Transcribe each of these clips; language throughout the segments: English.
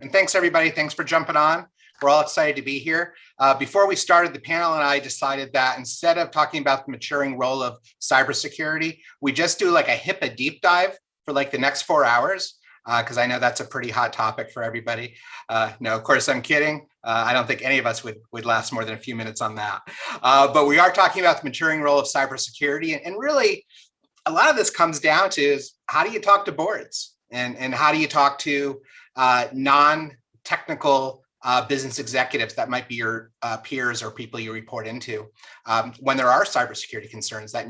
And thanks, everybody. Thanks for jumping on. We're all excited to be here. Before we started, the panel and I decided that instead of talking about the maturing role of cybersecurity, we just do like a HIPAA deep dive for like the next 4 hours, because I know that's a pretty hot topic for everybody. No, of course, I'm kidding. I don't think any of us would last more than a few minutes on that. But we are talking about the maturing role of cybersecurity. And really, a lot of this comes down to is how do you talk to boards? And how do you talk to non-technical business executives that might be your peers or people you report into when there are cybersecurity concerns that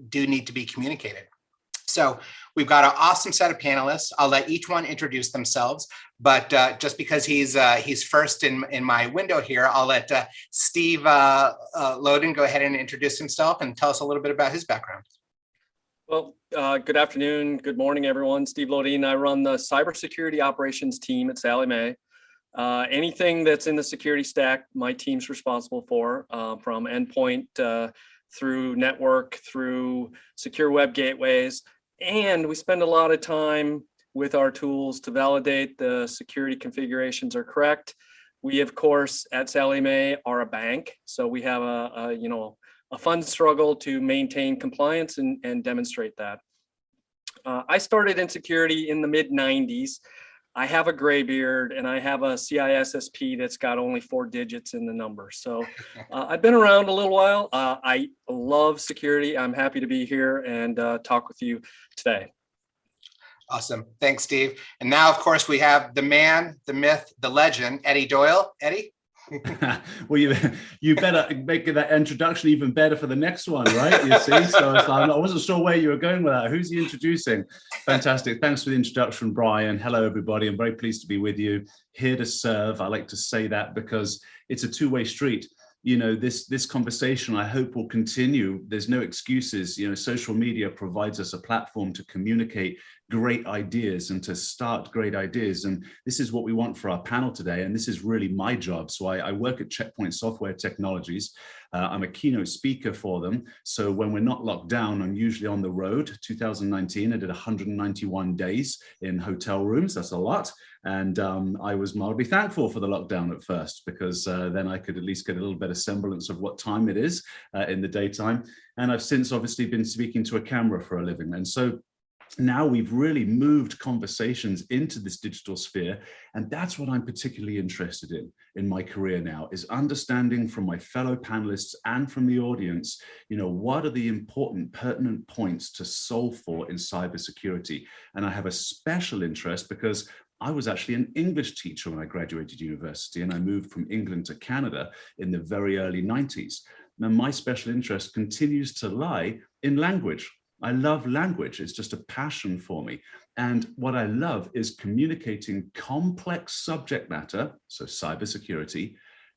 do need to be communicated. So we've got an awesome set of panelists. I'll let each one introduce themselves, but just because he's first in my window here, I'll let Steve Lodin go ahead and introduce himself and tell us a little bit about his background. Well, good afternoon, good morning, everyone. Steve Lodin. I run the cybersecurity operations team at Sallie Mae. Anything that's in the security stack, my team's responsible for, from endpoint through network, through secure web gateways. And we spend a lot of time with our tools to validate the security configurations are correct. We, of course, at Sallie Mae are a bank, so we have a fun struggle to maintain compliance and demonstrate that. I started in security in the mid-90s. I have a gray beard and I have a CISSP that's got only 4 digits in the number. So I've been around a little while. I love security. I'm happy to be here and talk with you today. Awesome. Thanks, Steve. And now, of course, we have the man, the myth, the legend, Eddie Doyle. Eddie? Well, you better make that introduction even better for the next one, right? You see, so I wasn't sure where you were going with that. Who's he introducing? Fantastic. Thanks for the introduction, Brian. Hello, everybody. I'm very pleased to be with you. Here to serve. I like to say that because it's a two-way street. You know, this conversation, I hope, will continue. There's no excuses. You know, social media provides us a platform to communicate great ideas and to start great ideas. And this is what we want for our panel today. And this is really my job. So I work at Checkpoint Software Technologies. I'm a keynote speaker for them. So when we're not locked down, I'm usually on the road. 2019, I did 191 days in hotel rooms. That's a lot. And I was mildly thankful for the lockdown at first, because then I could at least get a little better semblance of what time it is in the daytime. And I've since obviously been speaking to a camera for a living. And so now we've really moved conversations into this digital sphere. And that's what I'm particularly interested in my career now, is understanding from my fellow panelists and from the audience, you know, what are the important, pertinent points to solve for in cybersecurity. And I have a special interest because I was actually an English teacher when I graduated university, and I moved from England to Canada in the very early 90s. Now, my special interest continues to lie in language. I love language. It's just a passion for me. And what I love is communicating complex subject matter, so cybersecurity,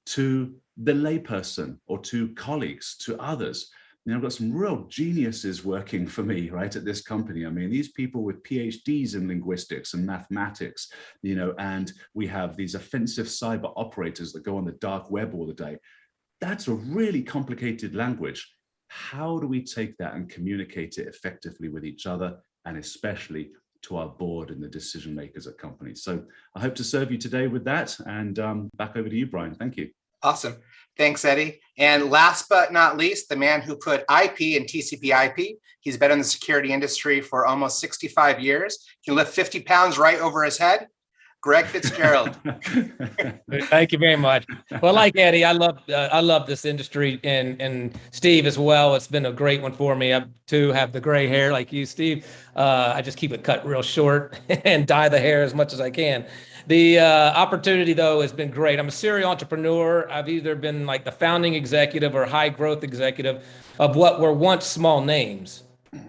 to the layperson or to colleagues, to others. You know, I've got some real geniuses working for me, right, at this company. I mean, these people with PhDs in linguistics and mathematics, you know, and we have these offensive cyber operators that go on the dark web all the day. That's a really complicated language. How do we take that and communicate it effectively with each other, and especially to our board and the decision makers at companies? So I hope to serve you today with that. And back over to you, Brian. Thank you. Awesome. Thanks, Eddie. And last but not least, the man who put IP in TCP/IP. He's been in the security industry for almost 65 years. He can lift 50 pounds right over his head. Greg Fitzgerald. Thank you very much. Well, like Eddie, I love this industry, and Steve as well. It's been a great one for me. I too have the gray hair like you, Steve. I just keep it cut real short and dye the hair as much as I can. The opportunity, though, has been great. I'm a serial entrepreneur. I've either been like the founding executive or high growth executive of what were once small names.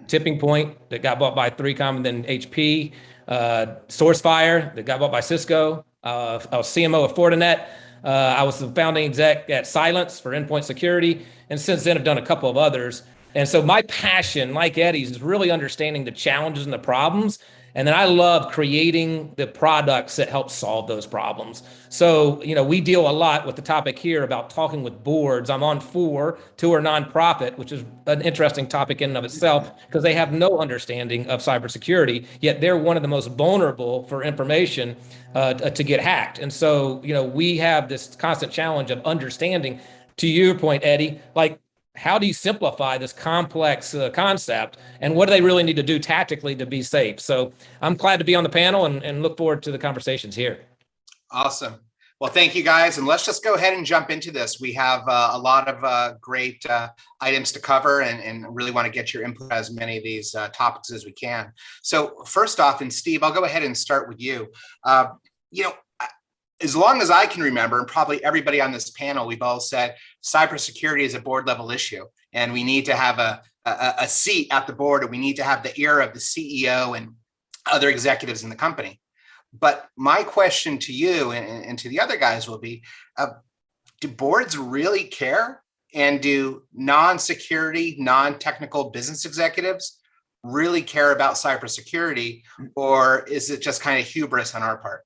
Tipping Point, that got bought by 3Com and then HP. SourceFire, that got bought by Cisco. I was CMO of Fortinet. I was the founding exec at Silence for endpoint security. And since then, I've done a couple of others. And so my passion, like Eddie's, is really understanding the challenges and the problems And then I love creating the products that help solve those problems. So, we deal a lot with the topic here about talking with boards. I'm on 4, 2 are nonprofit, which is an interesting topic in and of itself because they have no understanding of cybersecurity, yet they're one of the most vulnerable for information to get hacked. And so, we have this constant challenge of understanding, to your point, Eddie, like, how do you simplify this complex concept, and what do they really need to do tactically to be safe? So I'm glad to be on the panel and look forward to the conversations here. Awesome. Well, thank you guys. And let's just go ahead and jump into this. We have a lot of great items to cover and really want to get your input on as many of these topics as we can. So first off, and Steve, I'll go ahead and start with you. As long as I can remember, and probably everybody on this panel, we've all said cybersecurity is a board level issue, and we need to have a seat at the board, and we need to have the ear of the CEO and other executives in the company. But my question to you and to the other guys will be, do boards really care? And do non-security, non-technical business executives really care about cybersecurity? Or is it just kind of hubris on our part?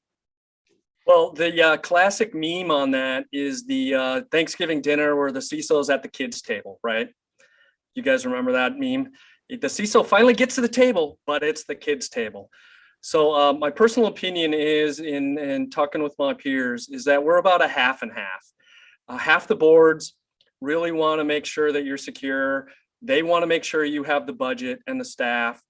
Well, the classic meme on that is the Thanksgiving dinner where the Ciso's at the kids' table, right? You guys remember that meme? The Ciso finally gets to the table, but it's the kids' table. So my personal opinion is, in talking with my peers, is that we're about a half and half. Half the boards really want to make sure that you're secure. They want to make sure you have the budget and the staff.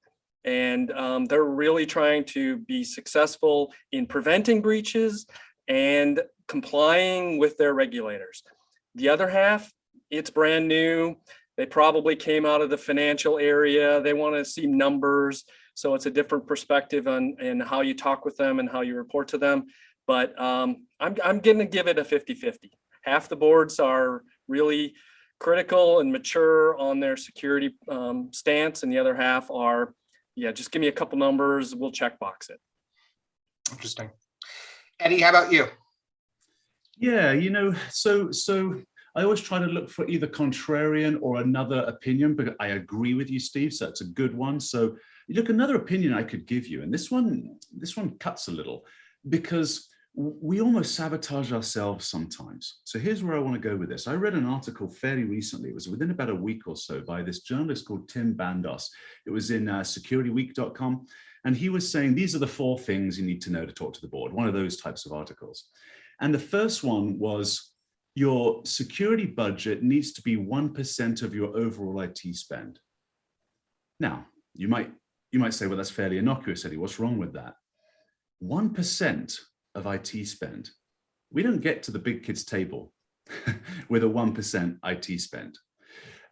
And they're really trying to be successful in preventing breaches and complying with their regulators. The other half, it's brand new. They probably came out of the financial area. They want to see numbers. So it's a different perspective on how you talk with them and how you report to them. But I'm going to give it a 50-50. Half the boards are really critical and mature on their security stance, and the other half are, yeah, just give me a couple numbers, we'll checkbox it. Interesting. Eddie, how about you? Yeah, so I always try to look for either contrarian or another opinion, but I agree with you, Steve, so it's a good one. So look, another opinion I could give you, and this one cuts a little, because we almost sabotage ourselves sometimes. So here's where I want to go with this. I read an article fairly recently. It was within about a week or so by this journalist called Tim Bandos. It was in securityweek.com. And he was saying, these are the 4 things you need to know to talk to the board, one of those types of articles. And the first one was, your security budget needs to be 1% of your overall IT spend. Now, you might say, well, that's fairly innocuous, Eddie. What's wrong with that? 1% of IT spend. We don't get to the big kids table with a 1% IT spend.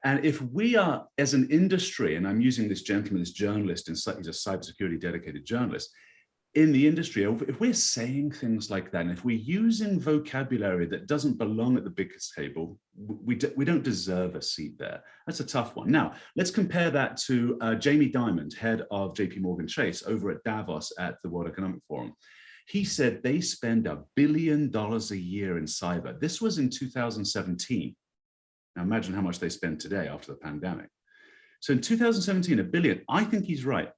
And if we are, as an industry, and I'm using this gentleman, this journalist, and he's a cybersecurity dedicated journalist, in the industry, if we're saying things like that, and if we're using vocabulary that doesn't belong at the big kids table, we don't deserve a seat there. That's a tough one. Now, let's compare that to Jamie Dimon, head of JP Morgan Chase, over at Davos at the World Economic Forum. He said they spend $1 billion a year in cyber. This was in 2017. Now imagine how much they spend today after the pandemic. So in 2017, $1 billion. I think he's right.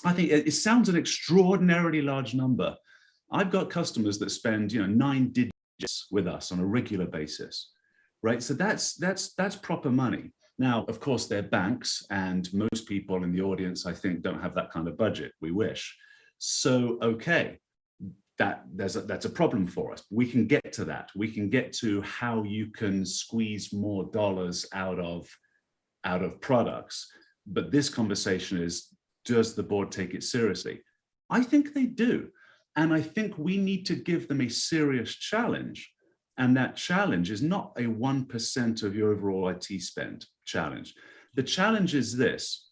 I think it sounds an extraordinarily large number. I've got customers that spend 9 digits with us on a regular basis, right? So that's proper money. Now, of course, they're banks, and most people in the audience, I think, don't have that kind of budget. We wish. So, okay. That's a problem for us. We can get to that. We can get to how you can squeeze more dollars out of products. But this conversation is, does the board take it seriously? I think they do. And I think we need to give them a serious challenge. And that challenge is not a 1% of your overall IT spend challenge. The challenge is this: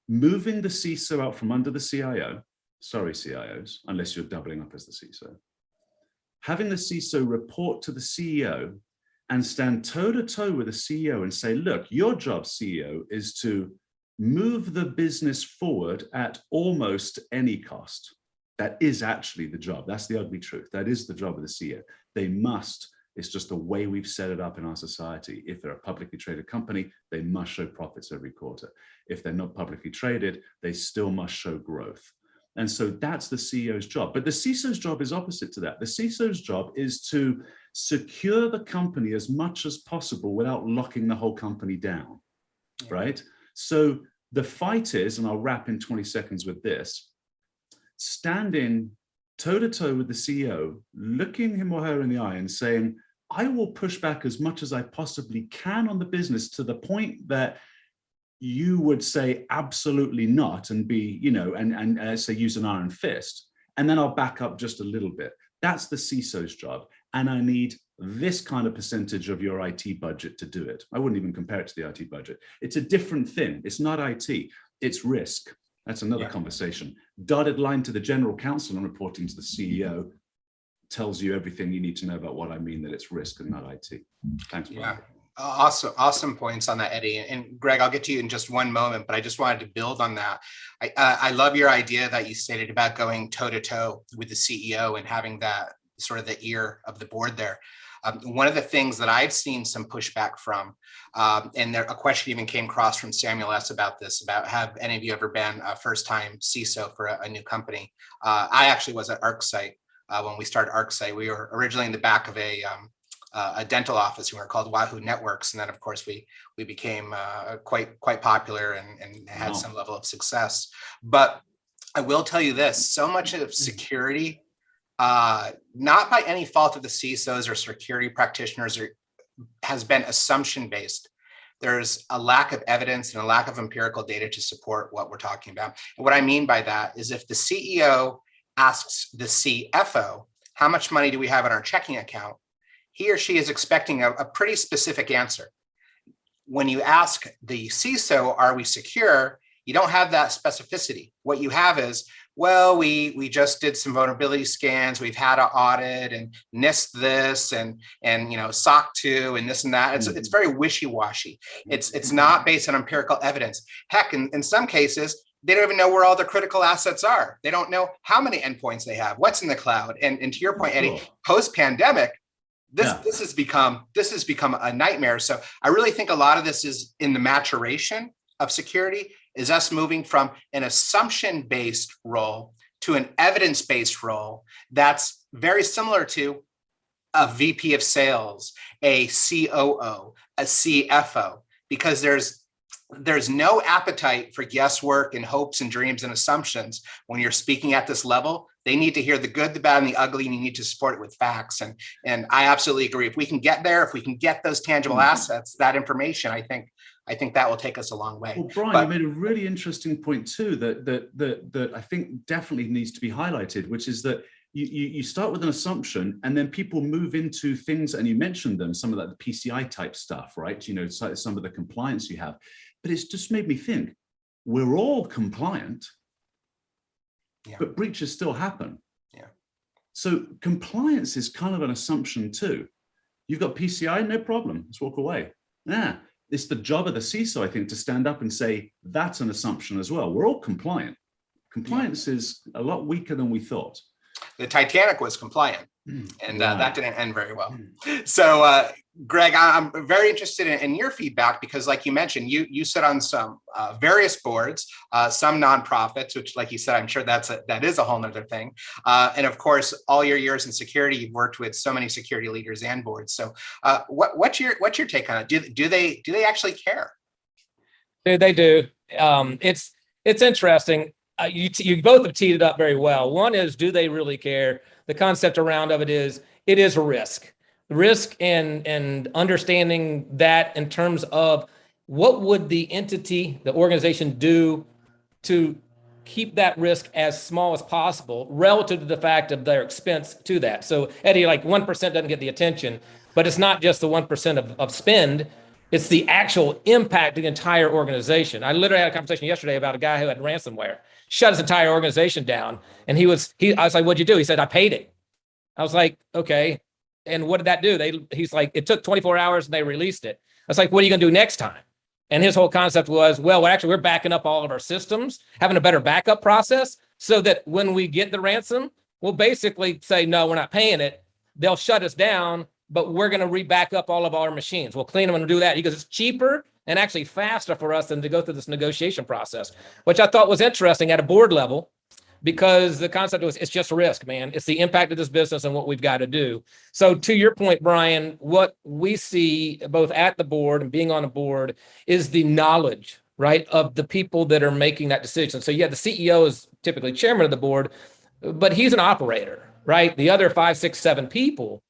moving the CISO out from under the CIO. Sorry, CIOs, unless you're doubling up as the CISO. Having the CISO report to the CEO and stand toe-to-toe with the CEO and say, look, your job, CEO, is to move the business forward at almost any cost. That is actually the job. That's the ugly truth. That is the job of the CEO. They must. It's just the way we've set it up in our society. If they're a publicly traded company, they must show profits every quarter. If they're not publicly traded, they still must show growth. And so that's the CEO's job. But the CISO's job is opposite to that. The CISO's job is to secure the company as much as possible without locking the whole company down, right? So the fight is, and I'll wrap in 20 seconds with this, standing toe-to-toe with the CEO, looking him or her in the eye and saying, I will push back as much as I possibly can on the business to the point that you would say absolutely not and be, and say use an iron fist, and then I'll back up just a little bit. That's the CISO's job. And I need this kind of percentage of your IT budget to do it. I wouldn't even compare it to the IT budget. It's a different thing. It's not IT, it's risk. That's another conversation. Dotted line to the general counsel and reporting to the CEO tells you everything you need to know about what I mean, that it's risk and not IT. Thanks, Brian. Yeah. Awesome points on that, Eddie. And Greg, I'll get to you in just one moment, but I just wanted to build on that. I love your idea that you stated about going toe to toe with the CEO and having that sort of the ear of the board there. One of the things that I've seen some pushback from, and a question even came across from Samuel S. about this, about have any of you ever been a first-time CISO for a new company? I actually was at ArcSite when we started ArcSite. We were originally in the back of a dental office. We were called Wahoo Networks, and then of course we became quite popular and had some level of success. But I will tell you this: so much of security, not by any fault of the CISOs or security practitioners, has been assumption based. There's a lack of evidence and a lack of empirical data to support what we're talking about. And what I mean by that is, if the CEO asks the CFO, how much money do we have in our checking account? He or she is expecting a pretty specific answer. When you ask the CISO, are we secure? You don't have that specificity. What you have is, well, we just did some vulnerability scans. We've had an audit and NIST this and SOC 2 and this and that. It's very wishy-washy. It's not based on empirical evidence. Heck, in some cases, they don't even know where all the critical assets are. They don't know how many endpoints they have, what's in the cloud. And to your point, Eddie, post-pandemic, this has become a nightmare. So I really think a lot of this is in the maturation of security, is us moving from an assumption-based role to an evidence-based role that's very similar to a VP of sales, a COO, a CFO, because there's no appetite for guesswork and hopes and dreams and assumptions. When you're speaking at this level, they need to hear the good, the bad, and the ugly, and you need to support it with facts. And I absolutely agree. If we can get there, if we can get those tangible assets, that information, I think that will take us a long way. Well, Brian, you made a really interesting point too that I think definitely needs to be highlighted, which is that you start with an assumption and then people move into things, and you mentioned them, some of that the PCI type stuff, right? Some of the compliance you have. But it's just made me think, we're all compliant, but breaches still happen. Yeah. So compliance is kind of an assumption too. You've got PCI, no problem, let's walk away. It's the job of the CISO, I think, to stand up and say, that's an assumption as well. We're all compliant. Compliance is a lot weaker than we thought. The Titanic was compliant, and that didn't end very well. So, Greg, I'm very interested in your feedback, because like you mentioned, you sit on some various boards, some nonprofits, which, like you said, I'm sure that is a whole nother thing. And of course, all your years in security, you've worked with so many security leaders and boards. So what's your take on it? Do they actually care? They do. It's interesting. You both have teed it up very well. One is, do they really care? The concept around of it is a risk. Risk and understanding that in terms of what would the entity, the organization do to keep that risk as small as possible relative to the fact of their expense to that. So Eddie, like 1% doesn't get the attention, but it's not just the 1% of spend. It's the actual impact of the entire organization. I literally had a conversation yesterday about a guy who had ransomware, shut his entire organization down. And I was like, what'd you do? He said, I paid it. I was like, okay. And what did that do? He's like, it took 24 hours and they released it. I was like, what are you gonna do next time? And his whole concept was, well, actually, we're backing up all of our systems, having a better backup process so that when we get the ransom, we'll basically say, no, we're not paying it. They'll shut us down, but we're going to re-back up all of our machines. We'll clean them and do that. Because it's cheaper and actually faster for us than to go through this negotiation process, which I thought was interesting at a board level. because the concept was it's just risk, man. It's the impact of this business and what we've got to do. So to your point, Brian, what we see both at the board and being on the board is the knowledge, right, of the people that are making that decision. So yeah, the CEO is typically chairman of the board, but he's an operator, right? The other 5, 6, 7 people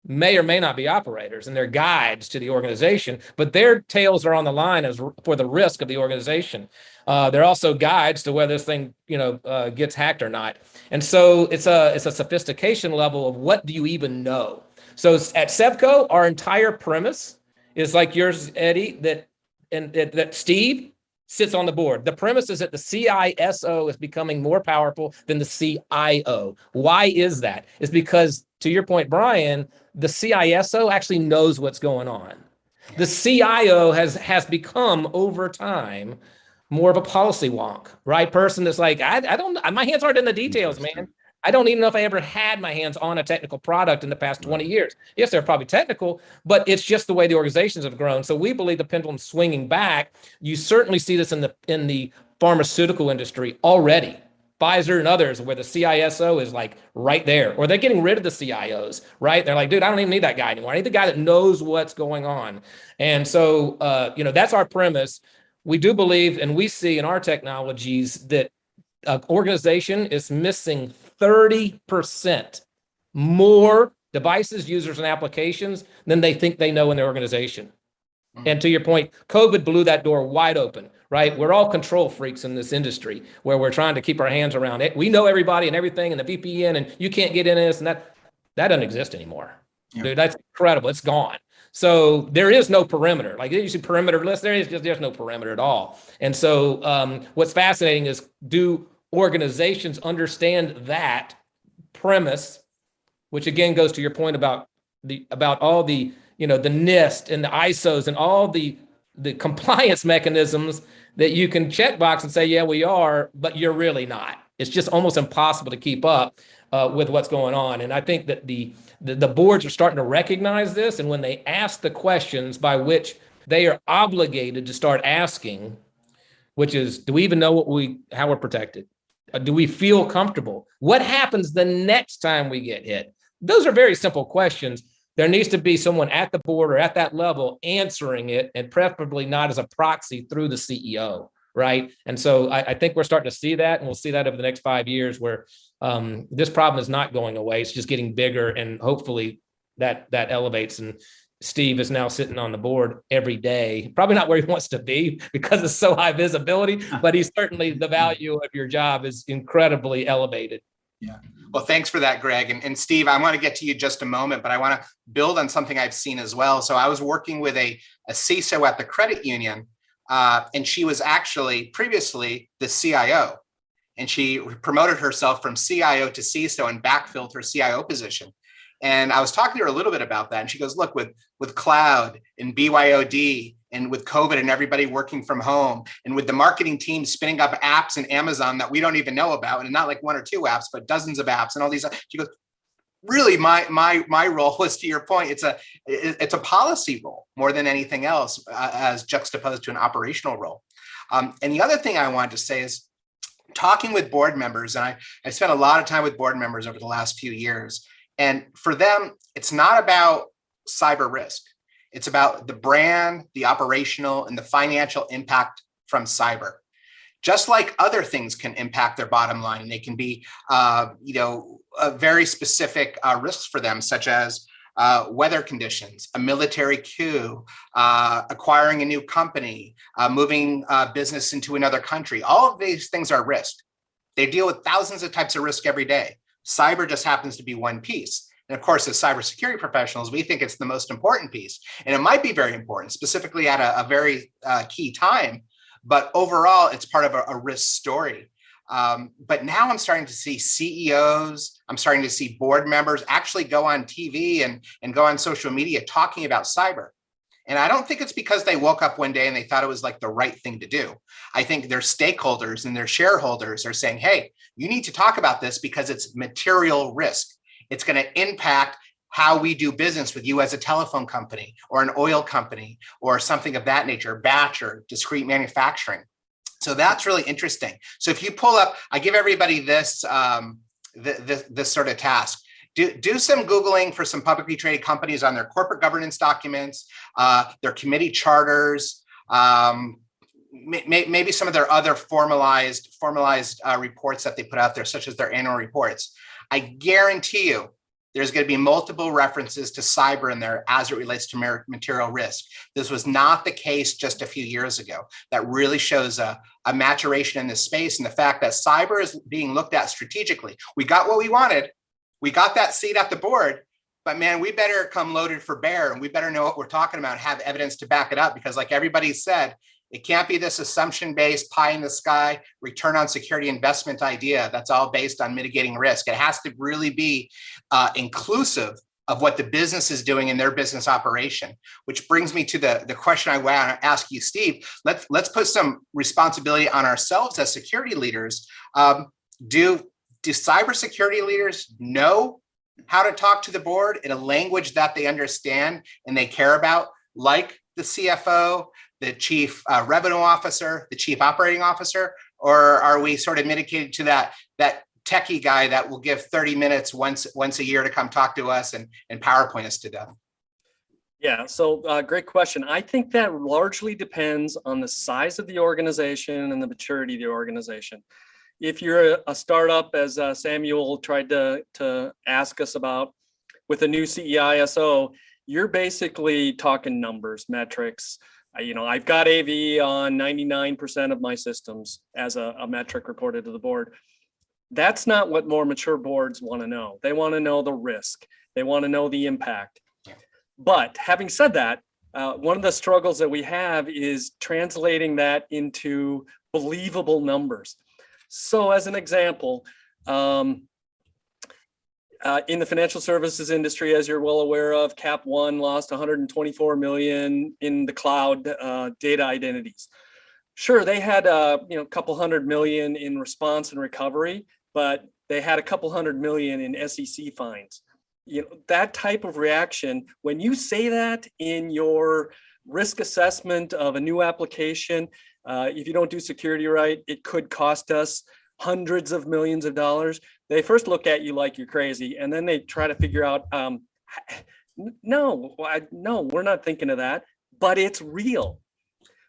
may or may not be operators, and they're guides to the organization, but their tails are on the line as for the risk of the organization. They're also guides to whether this thing, gets hacked or not. And so it's a sophistication level of what do you even know? So at Sevco, our entire premise is like yours, Eddie, that Steve sits on the board. The premise is that the CISO is becoming more powerful than the CIO. Why is that? It's because, to your point, Brian, the CISO actually knows what's going on. The CIO has become over time more of a policy wonk, right? Person that's like, I don't, my hands aren't in the details, man. I don't even know if I ever had my hands on a technical product in the past 20 years. Yes, they're probably technical, but it's just the way the organizations have grown. So we believe the pendulum's swinging back. You certainly see this in the pharmaceutical industry already. Pfizer and others, where the CISO is like right there, or they're getting rid of the CIOs, right? They're like, dude, I don't even need that guy anymore. I need the guy that knows what's going on. And so, that's our premise. We do believe, and we see in our technologies that an organization is missing 30% more devices, users, and applications than they think they know in their organization. And to your point, COVID blew that door wide open, right? We're all control freaks in this industry where we're trying to keep our hands around it. We know everybody and everything and the VPN and you can't get in this and that doesn't exist anymore. Yeah. Dude, that's incredible. It's gone. So there is no perimeter. Like you see perimeter list, there's no perimeter at all. And so what's fascinating is, do organizations understand that premise, which again goes to your point about all the the NIST and the ISOs and all the compliance mechanisms that you can checkbox and say, yeah, we are, but you're really not. It's just almost impossible to keep up with what's going on. And I think that the boards are starting to recognize this. And when they ask the questions by which they are obligated to start asking, which is, do we even know how we're protected? Do we feel comfortable? What happens the next time we get hit? Those are very simple questions. There needs to be someone at the board or at that level answering it, and preferably not as a proxy through the CEO, right? And so I think we're starting to see that, and we'll see that over the next 5 years where this problem is not going away. It's just getting bigger, and hopefully that elevates. And Steve is now sitting on the board every day, probably not where he wants to be because it's so high visibility, but he's certainly, the value of your job is incredibly elevated. Yeah. Well, thanks for that, Greg. And Steve, I want to get to you just a moment, but I want to build on something I've seen as well. So I was working with a CISO at the credit union, and she was actually previously the CIO. And she promoted herself from CIO to CISO and backfilled her CIO position. And I was talking to her a little bit about that. And she goes, look, with cloud and BYOD and with COVID and everybody working from home and with the marketing team spinning up apps in Amazon that we don't even know about, and not like 1 or 2 apps, but dozens of apps and all these, she goes, really my role was, to your point, it's a policy role more than anything else, as juxtaposed to an operational role. And the other thing I wanted to say is, talking with board members, and I spent a lot of time with board members over the last few years, and for them, it's not about cyber risk. It's about the brand, the operational, and the financial impact from cyber. Just like other things can impact their bottom line, they can be, very specific risks for them, such as weather conditions, a military coup, acquiring a new company, moving business into another country. All of these things are risk. They deal with thousands of types of risk every day. Cyber just happens to be one piece. And of course, as cybersecurity professionals, we think it's the most important piece. And it might be very important, specifically at a very key time. But overall, it's part of a risk story. But now I'm starting to see CEOs, I'm starting to see board members actually go on TV and go on social media talking about cyber. And I don't think it's because they woke up one day and they thought it was like the right thing to do. I think their stakeholders and their shareholders are saying, hey, you need to talk about this because it's material risk. It's going to impact how we do business with you as a telephone company or an oil company or something of that nature, batch or discrete manufacturing. So that's really interesting. So if you pull up, I give everybody this, this sort of task. Do some Googling for some publicly traded companies on their corporate governance documents, their committee charters, maybe some of their other formalized reports that they put out there, such as their annual reports. I guarantee you there's going to be multiple references to cyber in there as it relates to material risk. This was not the case just a few years ago. That really shows a maturation in this space and the fact that cyber is being looked at strategically. We got what we wanted. We got that seat at the board, but man, we better come loaded for bear, and we better know what we're talking about, have evidence to back it up, because like everybody said, it can't be this assumption-based pie in the sky return on security investment idea that's all based on mitigating risk. It has to really be inclusive of what the business is doing in their business operation, which brings me to the question I want to ask you, Steve. Let's put some responsibility on ourselves as security leaders. Do cybersecurity leaders know how to talk to the board in a language that they understand and they care about, like the CFO, the chief revenue officer, the chief operating officer, or are we sort of mitigated to that techie guy that will give 30 minutes once a year to come talk to us and PowerPoint us to death? Yeah, so great question. I think that largely depends on the size of the organization and the maturity of the organization. If you're a startup, as Samuel tried to ask us about with a new CEISO, you're basically talking numbers, metrics. I've got AV on 99% of my systems as a metric reported to the board. That's not what more mature boards want to know. They want to know the risk. They want to know the impact. But having said that, one of the struggles that we have is translating that into believable numbers. So as an example, in the financial services industry, as you're well aware of, Cap One lost 124 million in the cloud data identities. Sure, they had a couple hundred million in response and recovery, but they had a couple hundred million in SEC fines. That type of reaction, when you say that in your risk assessment of a new application, if you don't do security right, it could cost us hundreds of millions of dollars. They first look at you like you're crazy, and then they try to figure out, no, we're not thinking of that, but it's real.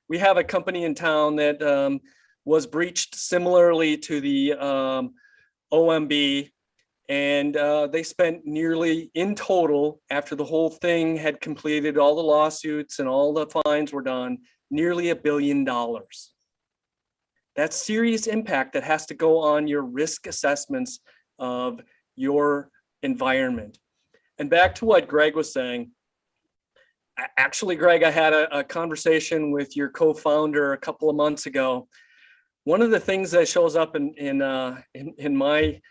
We have a company in town that was breached similarly to the OMB, and they spent nearly, in total, after the whole thing had completed, all the lawsuits and all the fines were done, nearly $1 billion. That's serious impact that has to go on your risk assessments of your environment. And back to what Greg was saying, actually, Greg, I had a conversation with your co-founder a couple of months ago. One of the things that shows up in my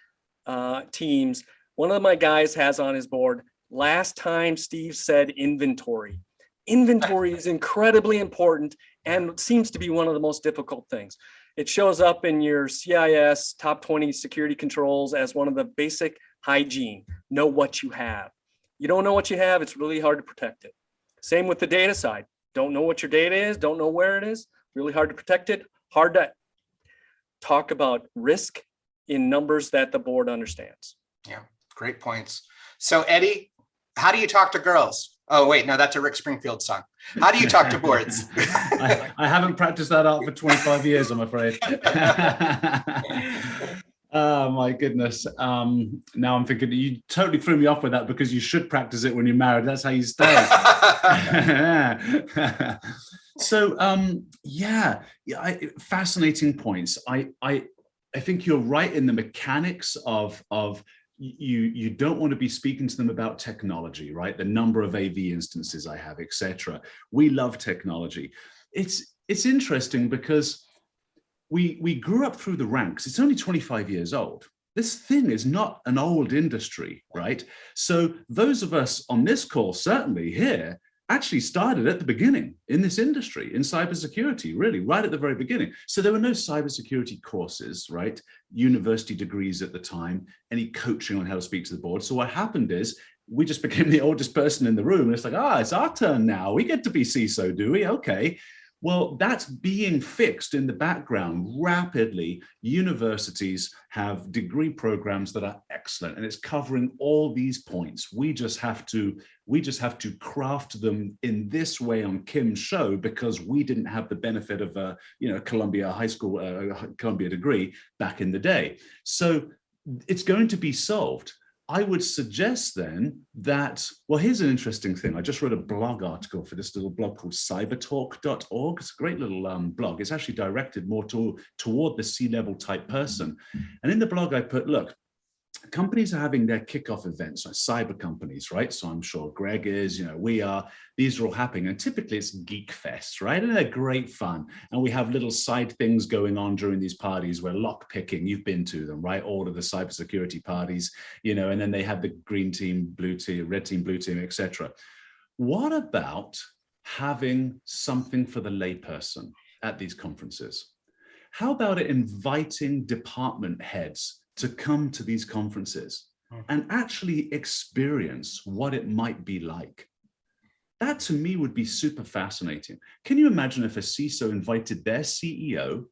teams, one of my guys has on his board, last time Steve said inventory. Inventory is incredibly important and seems to be one of the most difficult things. It shows up in your CIS top 20 security controls as one of the basic hygiene. Know what you have. You don't know what you have, it's really hard to protect it. Same with the data side. Don't know what your data is, don't know where it is, really hard to protect it, hard to talk about risk in numbers that the board understands. Yeah, great points. So Eddie, how do you talk to girls? Oh, wait, no, that's a Rick Springfield song. How do you talk to boards? I haven't practiced that art for 25 years, I'm afraid. Oh, my goodness. Now I'm thinking, you totally threw me off with that because you should practice it when you're married. That's how you stay. So, fascinating points. I think you're right in the mechanics of you don't want to be speaking to them about technology, right? The number of AV instances I have, etc. We love technology. It's interesting because we grew up through the ranks. It's only 25 years old. This thing is not an old industry, right? So those of us on this call, certainly here, actually started at the beginning in this industry, in cybersecurity, really, right at the very beginning. So there were no cybersecurity courses, right? University degrees at the time, any coaching on how to speak to the board. So what happened is we just became the oldest person in the room. And it's like, it's our turn now. We get to be CISO, do we? Okay. Well, that's being fixed in the background rapidly. Universities have degree programs that are excellent, and it's covering all these points. We just have to craft them in this way on Kim's show because we didn't have the benefit of a Columbia High School Columbia degree back in the day. So it's going to be solved. I would suggest then that, well, here's an interesting thing. I just wrote a blog article for this little blog called cybertalk.org. It's a great little blog. It's actually directed more toward the C-level type person. And in the blog, I put, look, companies are having their kickoff events, like cyber companies, right? So I'm sure Greg is, we are, these are all happening. And typically it's geek fest, right? And they're great fun. And we have little side things going on during these parties where lock picking, you've been to them, right? All of the cybersecurity parties, and then they have the green team, blue team, red team, blue team, etc. What about having something for the layperson at these conferences? How about it inviting department heads to come to these conferences and actually experience what it might be like? That to me would be super fascinating. Can you imagine if a CISO invited their CEO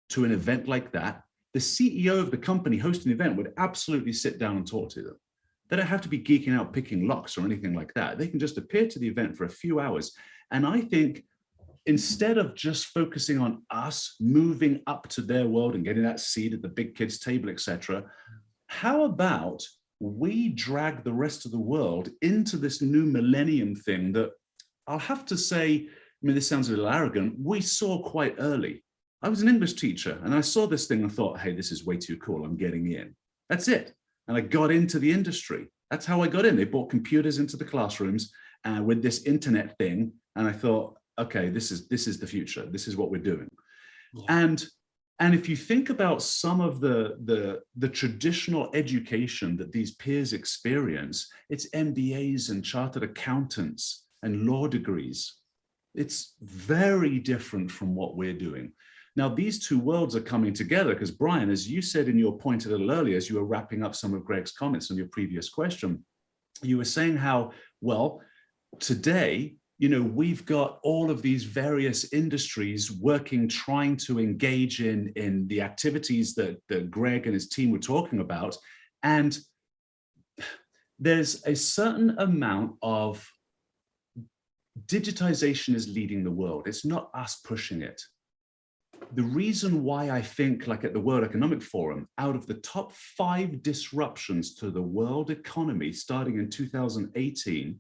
to an event like that? The CEO of the company hosting the event would absolutely sit down and talk to them. They don't have to be geeking out picking locks or anything like that. They can just appear to the event for a few hours. And I think instead of just focusing on us moving up to their world and getting that seat at the big kids table, etc., how about we drag the rest of the world into this new millennium thing that I'll have to say, this sounds a little arrogant, we saw quite early. I was an English teacher and I saw this thing and thought, hey, this is way too cool, I'm getting in. That's it. And I got into the industry. That's how I got in. They brought computers into the classrooms with this internet thing. And I thought, okay, this is the future. This is what we're doing. Yeah. And if you think about some of the traditional education that these peers experience, it's MBAs and chartered accountants and law degrees. It's very different from what we're doing. Now, these two worlds are coming together because, Brian, as you said in your point a little earlier, as you were wrapping up some of Greg's comments on your previous question, you were saying how, well, today, we've got all of these various industries working, trying to engage in the activities that Greg and his team were talking about. And there's a certain amount of digitization is leading the world. It's not us pushing it. The reason why I think, like at the World Economic Forum, out of the top 5 disruptions to the world economy starting in 2018,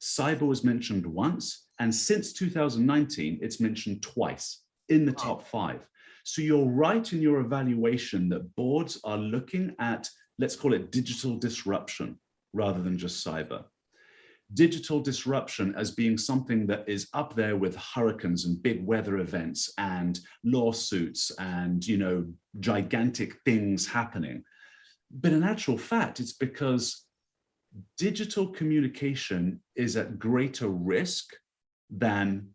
cyber was mentioned once, and since 2019, it's mentioned twice in the top 5. So you're right in your evaluation that boards are looking at, let's call it digital disruption rather than just cyber. Digital disruption as being something that is up there with hurricanes and big weather events and lawsuits and, gigantic things happening. But in actual fact, it's because digital communication is at greater risk than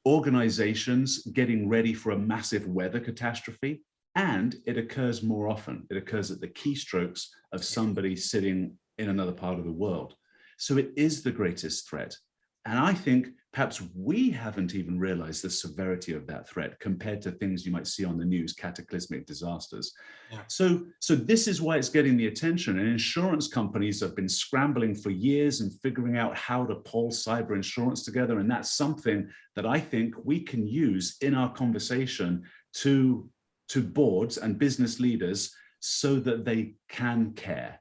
organizations getting ready for a massive weather catastrophe, and it occurs more often. It occurs at the keystrokes of somebody sitting in another part of the world. So it is the greatest threat. And I think perhaps we haven't even realized the severity of that threat compared to things you might see on the news, cataclysmic disasters. Yeah. So this is why it's getting the attention. And insurance companies have been scrambling for years and figuring out how to pull cyber insurance together. And that's something that I think we can use in our conversation to boards and business leaders so that they can care.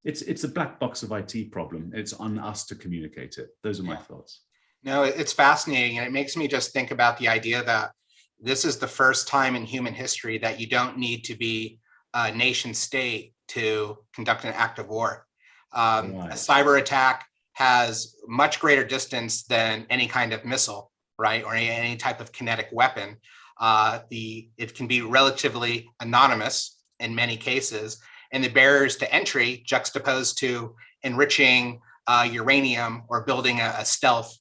It's a black box of IT problem. It's on us to communicate it. Those are my thoughts. No, it's fascinating. And it makes me just think about the idea that this is the first time in human history that you don't need to be a nation state to conduct an act of war. Right. A cyber attack has much greater distance than any kind of missile, right? Or any type of kinetic weapon. It can be relatively anonymous in many cases. And the barriers to entry juxtaposed to enriching uranium or building a stealth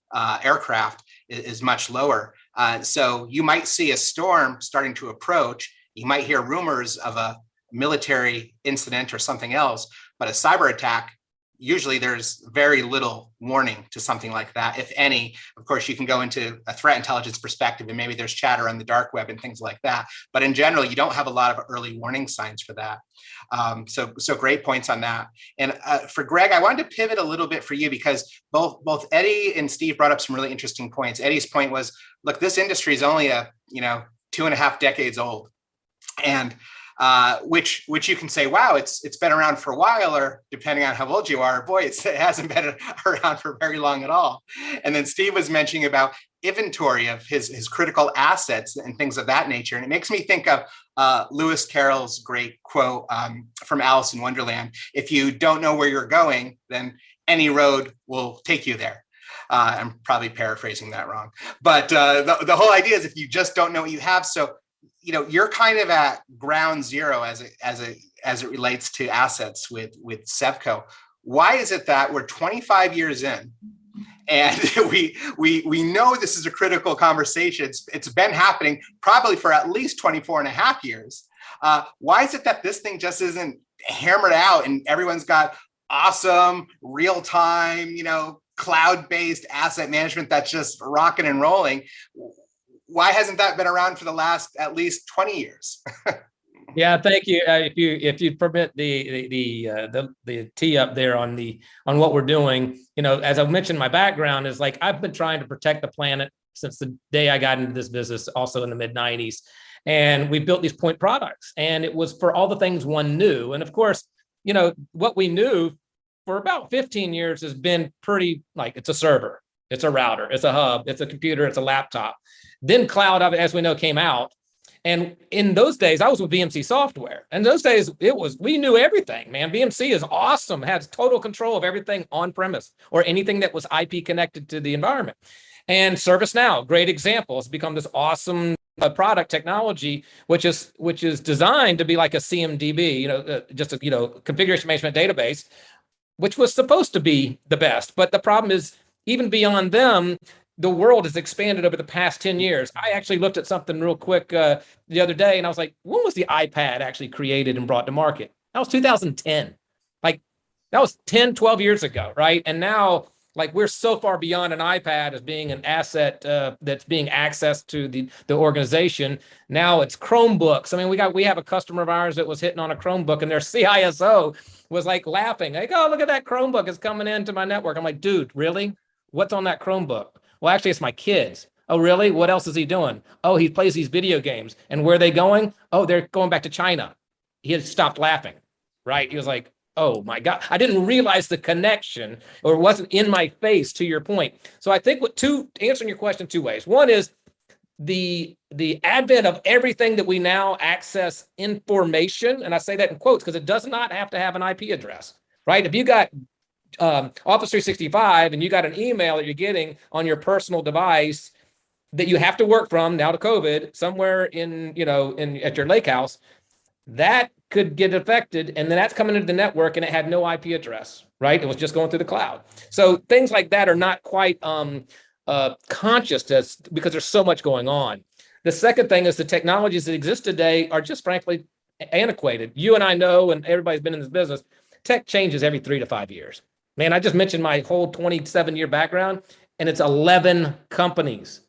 aircraft is much lower. So you might see a storm starting to approach. You might hear rumors of a military incident or something else, but a cyber attack, usually there's very little warning to something like that, if any. Of course, you can go into a threat intelligence perspective and maybe there's chatter on the dark web and things like that. But in general, you don't have a lot of early warning signs for that. So great points on that. And for Greg, I wanted to pivot a little bit for you because both Eddie and Steve brought up some really interesting points. Eddie's point was, look, this industry is only 2.5 decades old. And which you can say, wow, it's been around for a while, or depending on how old you are, boy, it hasn't been around for very long at all. And then Steve was mentioning about inventory of his critical assets and things of that nature. And it makes me think of Lewis Carroll's great quote from Alice in Wonderland: if you don't know where you're going, then any road will take you there. I'm probably paraphrasing that wrong, but the whole idea is if you just don't know what you have. So you're kind of at ground zero as it relates to assets with Sevco. Why is it that we're 25 years in and we know this is a critical conversation? It's been happening probably for at least 24 and a half years. Why is it that this thing just isn't hammered out and everyone's got awesome real-time, cloud-based asset management that's just rocking and rolling? Why hasn't that been around for the last at least 20 years? Yeah, thank you. If you permit the tee up there on what we're doing, as I mentioned, my background is like I've been trying to protect the planet since the day I got into this business, also in the mid 90s, and we built these point products, and it was for all the things one knew, and of course, what we knew for about 15 years has been pretty like it's a server, it's a router, it's a hub, it's a computer, it's a laptop. Then cloud, as we know, came out. And in those days, I was with BMC Software. And those days, we knew everything, man. BMC is awesome, has total control of everything on premise or anything that was IP connected to the environment. And ServiceNow, great example, has become this awesome product technology, which is designed to be like a CMDB, just a configuration management database, which was supposed to be the best. But the problem is, even beyond them, the world has expanded over the past 10 years. I actually looked at something real quick the other day, and I was like, when was the iPad actually created and brought to market? That was 2010. Like, that was 10, 12 years ago, right? And now, like, we're so far beyond an iPad as being an asset that's being accessed to the organization. Now it's Chromebooks. I mean, we have a customer of ours that was hitting on a Chromebook, and their CISO was like laughing, like, oh, look at that Chromebook, it's coming into my network. I'm like, dude, really? What's on that Chromebook? Well, actually, it's my kids. Oh, really? What else is he doing? Oh, he plays these video games. And where are they going? Oh, they're going back to China. He had stopped laughing, right? He was like, oh my God, I didn't realize the connection, or it wasn't in my face, to your point. So I think answering your question two ways. One is the advent of everything that we now access information, and I say that in quotes because it does not have to have an IP address, right? If you got Office 365 and you got an email that you're getting on your personal device that you have to work from now to COVID somewhere at your lake house, that could get affected, and then that's coming into the network and it had no IP address, right? It was just going through the cloud. So things like that are not quite conscious because there's so much going on. The second thing is the technologies that exist today are just frankly antiquated. You and I know, and everybody's been in this business, tech changes every 3 to 5 years. Man, I just mentioned my whole 27-year background, and it's 11 companies,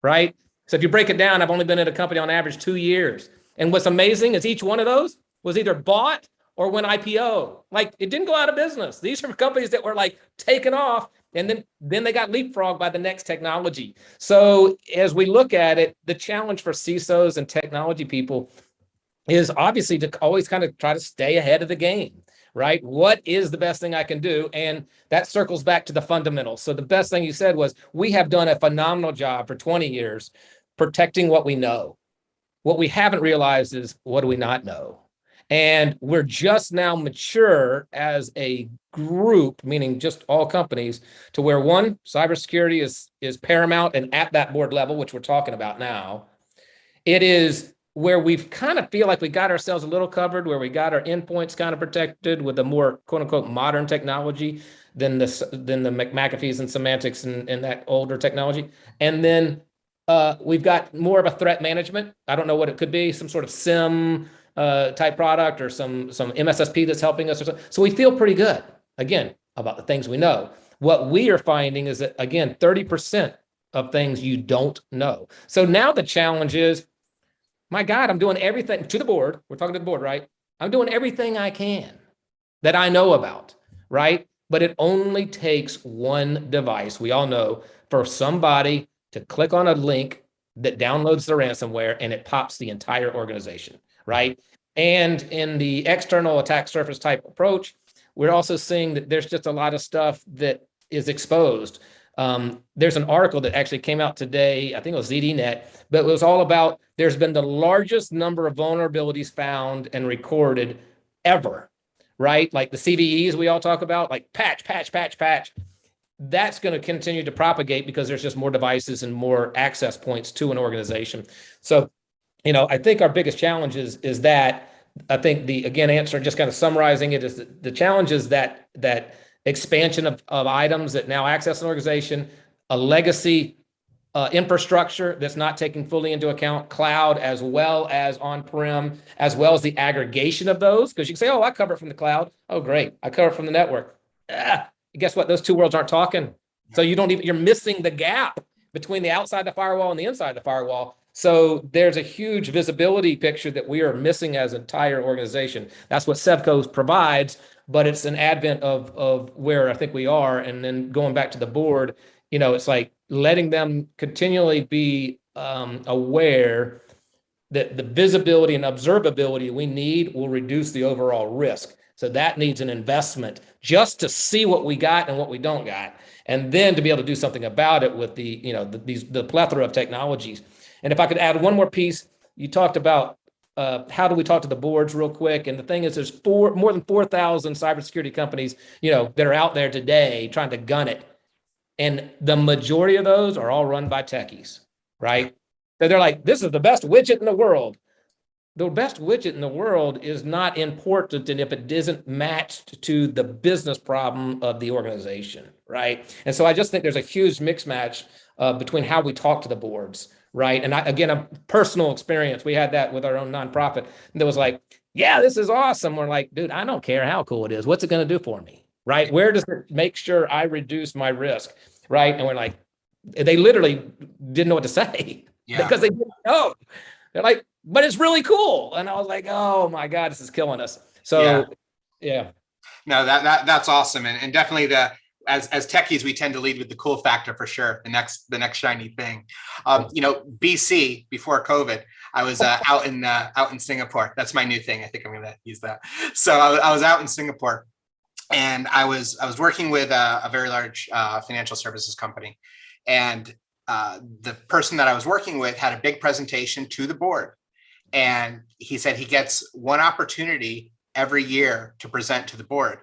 right? So if you break it down, I've only been at a company on average 2 years. And what's amazing is each one of those was either bought or went IPO. Like, it didn't go out of business. These are companies that were like taken off, and then they got leapfrogged by the next technology. So as we look at it, the challenge for CISOs and technology people is obviously to always kind of try to stay ahead of the game. Right? What is the best thing I can do? And that circles back to the fundamentals. So the best thing you said was, we have done a phenomenal job for 20 years protecting what we know. What we haven't realized is, what do we not know? And we're just now mature as a group, meaning just all companies, to where one, cybersecurity is paramount and at that board level, which we're talking about now. It is where we've kind of feel like we got ourselves a little covered, where we got our endpoints kind of protected with a more quote unquote modern technology than the McAfee's and semantics and that older technology. And then we've got more of a threat management. I don't know what it could be, some sort of SIM type product or some MSSP that's helping us or something. So we feel pretty good. Again, about the things we know. What we are finding is that, again, 30% of things you don't know. So now the challenge is, my God, I'm doing everything to the board. We're talking to the board, right? I'm doing everything I can that I know about, right? But it only takes one device, we all know, for somebody to click on a link that downloads the ransomware and it pops the entire organization, right? And in the external attack surface type approach, we're also seeing that there's just a lot of stuff that is exposed. There's an article that actually came out today, I think it was ZDNet, but it was all about, there's been the largest number of vulnerabilities found and recorded ever, right? Like the CVEs we all talk about, like patch. That's going to continue to propagate because there's just more devices and more access points to an organization. So, I think our biggest challenge is that, I think again, answer, just kind of summarizing it, is the challenge is that expansion of items that now access an organization, a legacy infrastructure that's not taking fully into account cloud as well as on-prem, as well as the aggregation of those. Because you can say, oh, I cover it from the cloud. Oh, great. I cover it from the network. Guess what? Those two worlds aren't talking. So you're missing the gap between the outside the firewall and the inside the firewall. So there's a huge visibility picture that we are missing as an entire organization. That's what Sevco provides, but it's an advent of where I think we are. And then going back to the board, it's like letting them continually be aware that the visibility and observability we need will reduce the overall risk. So that needs an investment just to see what we got and what we don't got, and then to be able to do something about it with the plethora of technologies. And if I could add one more piece, you talked about how do we talk to the boards real quick. And the thing is, there's more than 4,000 cybersecurity companies, that are out there today trying to gun it. And the majority of those are all run by techies, right? So they're like, this is the best widget in the world. The best widget in the world is not important if it isn't matched to the business problem of the organization, right? And so I just think there's a huge mix match between how we talk to the boards, right? And again, a personal experience, we had that with our own nonprofit, and that was like, yeah, this is awesome. We're like, dude, I don't care how cool it is. What's it going to do for me, right? Where does it make sure I reduce my risk, right? And we're like, they literally didn't know what to say because they didn't know. They're like, but it's really cool. And I was like, oh my God, this is killing us. So yeah. No, that's awesome. And definitely as techies, we tend to lead with the cool factor for sure. The next shiny thing. BC, before COVID, I was out in Singapore. That's my new thing. I think I'm going to use that. So I was out in Singapore, and I was working with a very large financial services company, and the person that I was working with had a big presentation to the board. And he said he gets one opportunity every year to present to the board.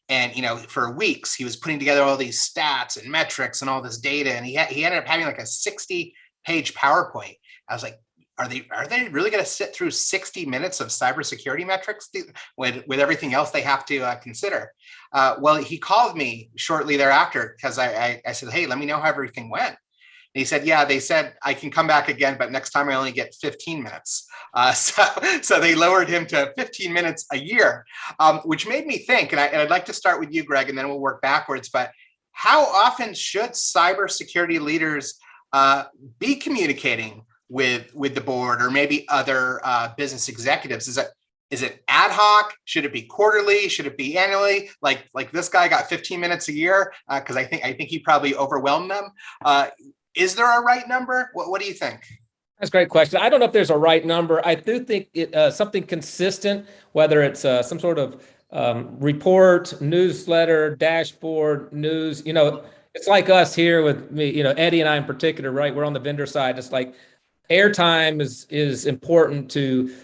And, for weeks, he was putting together all these stats and metrics and all this data. And he ended up having like a 60-page PowerPoint. I was like, are they really going to sit through 60 minutes of cybersecurity metrics with everything else they have to consider? Well, he called me shortly thereafter because I said, hey, let me know how everything went. And he said, yeah, they said I can come back again, but next time I only get 15 minutes. So they lowered him to 15 minutes a year, which made me think, and I'd like to start with you, Greg, and then we'll work backwards. But how often should cybersecurity leaders be communicating with the board or maybe other business executives? Is it ad hoc? Should it be quarterly? Should it be annually? Like this guy got 15 minutes a year because I think he probably overwhelmed them. Is there a right number? What do you think? That's a great question. I don't know if there's a right number. I do think something consistent, whether it's some sort of report, newsletter, dashboard, news. It's like us here with me. Eddie and I in particular, right? We're on the vendor side. It's like airtime is important to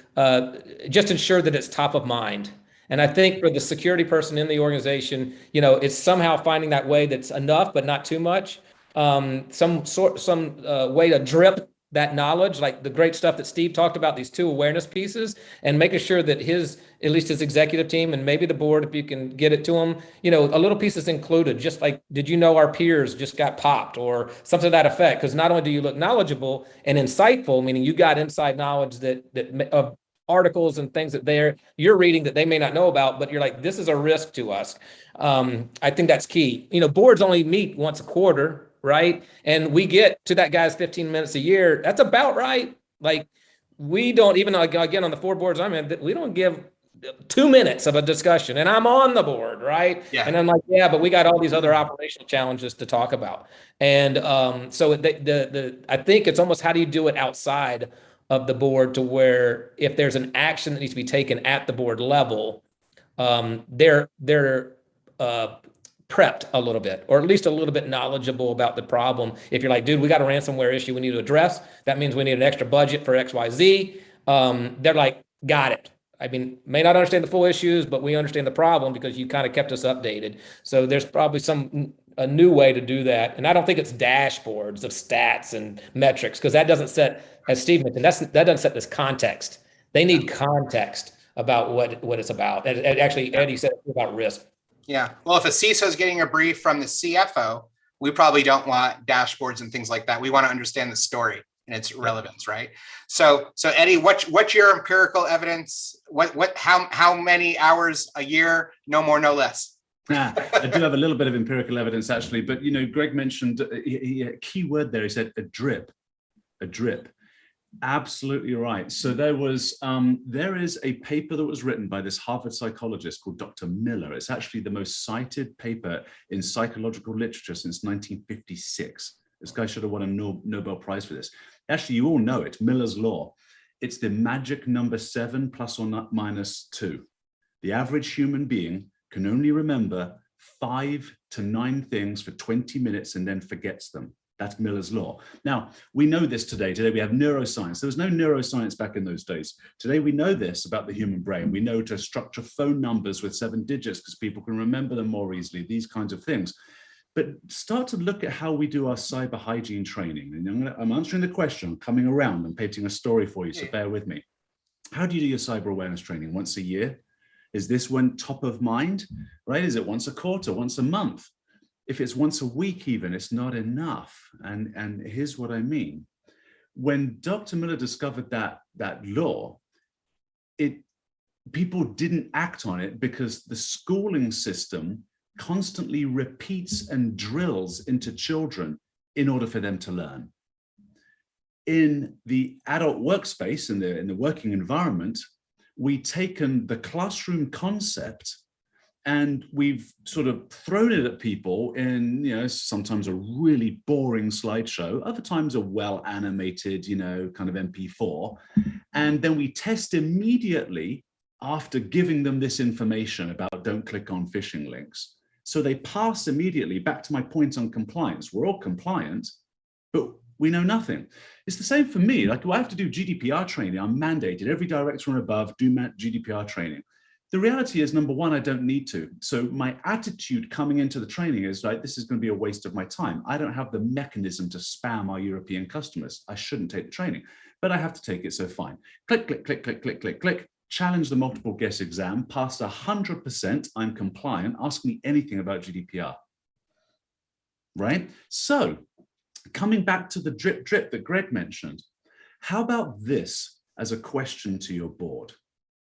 just ensure that it's top of mind. And I think for the security person in the organization, it's somehow finding that way that's enough, but not too much. Some way to drip that knowledge, like the great stuff that Steve talked about, these two awareness pieces, and making sure that at least his executive team and maybe the board, if you can get it to them, a little piece is included, just like, did you know our peers just got popped or something to that effect? Because not only do you look knowledgeable and insightful, meaning you got inside knowledge that articles and things that you're reading that they may not know about, but you're like, this is a risk to us. I think that's key. Boards only meet once a quarter, right? And we get to that guy's 15 minutes a year. That's about right. Like, we don't, even again on the 4 boards I'm in, we don't give 2 minutes of a discussion, and I'm on the board, right? Yeah. And I'm like, yeah, but we got all these other operational challenges to talk about. And so I think it's almost, how do you do it outside of the board, to where if there's an action that needs to be taken at the board level, they're prepped a little bit, or at least a little bit knowledgeable about the problem. If you're like, dude, we got a ransomware issue we need to address, that means we need an extra budget for XYZ. They're like, got it. I mean, may not understand the full issues, but we understand the problem because you kind of kept us updated. So there's probably a new way to do that. And I don't think it's dashboards of stats and metrics, because that doesn't set, as Steve mentioned, that doesn't set this context. They need context about what it's about. And actually, Eddie said about risk. Yeah. Well, if a CISO is getting a brief from the CFO, we probably don't want dashboards and things like that. We want to understand the story and its relevance, right? So Eddie, what's your empirical evidence? How many hours a year? No more, no less. I do have a little bit of empirical evidence, actually, but Greg mentioned a key word there. He said a drip. Absolutely right. So there is a paper that was written by this Harvard psychologist called Dr. Miller. It's actually the most cited paper in psychological literature since 1956. This guy should have won a Nobel Prize for this. Actually, you all know it, Miller's Law. It's the magic number 7 plus or minus 2. The average human being can only remember 5 to 9 things for 20 minutes and then forgets them. That's Miller's Law. Now, we know this today. Today we have neuroscience. There was no neuroscience back in those days. Today we know this about the human brain. We know to structure phone numbers with 7 digits because people can remember them more easily, these kinds of things. But start to look at how we do our cyber hygiene training. And I'm answering the question, I'm coming around and painting a story for you, so bear with me. How do you do your cyber awareness training? Once a year? Is this one top of mind, right? Is it once a quarter, once a month? If it's once a week even, it's not enough. And here's what I mean. When Dr. Miller discovered that law, people didn't act on it because the schooling system constantly repeats and drills into children in order for them to learn. In the adult workspace, in the working environment, we've taken the classroom concept and we've sort of thrown it at people in, sometimes a really boring slideshow, other times a well-animated, kind of MP4. And then we test immediately after giving them this information about don't click on phishing links. So they pass immediately. Back to my point on compliance. We're all compliant, but we know nothing. It's the same for me. Like, I have to do GDPR training. I'm mandated. Every director and above do GDPR training. The reality is, number one, I don't need to. So my attitude coming into the training is like, this is going to be a waste of my time. I don't have the mechanism to spam our European customers. I shouldn't take the training, but I have to take it, so fine. Click, click, click, click, click, click, click. Challenge the multiple guess exam, passed 100%, I'm compliant, ask me anything about GDPR, right? So coming back to the drip drip that Greg mentioned, how about this as a question to your board?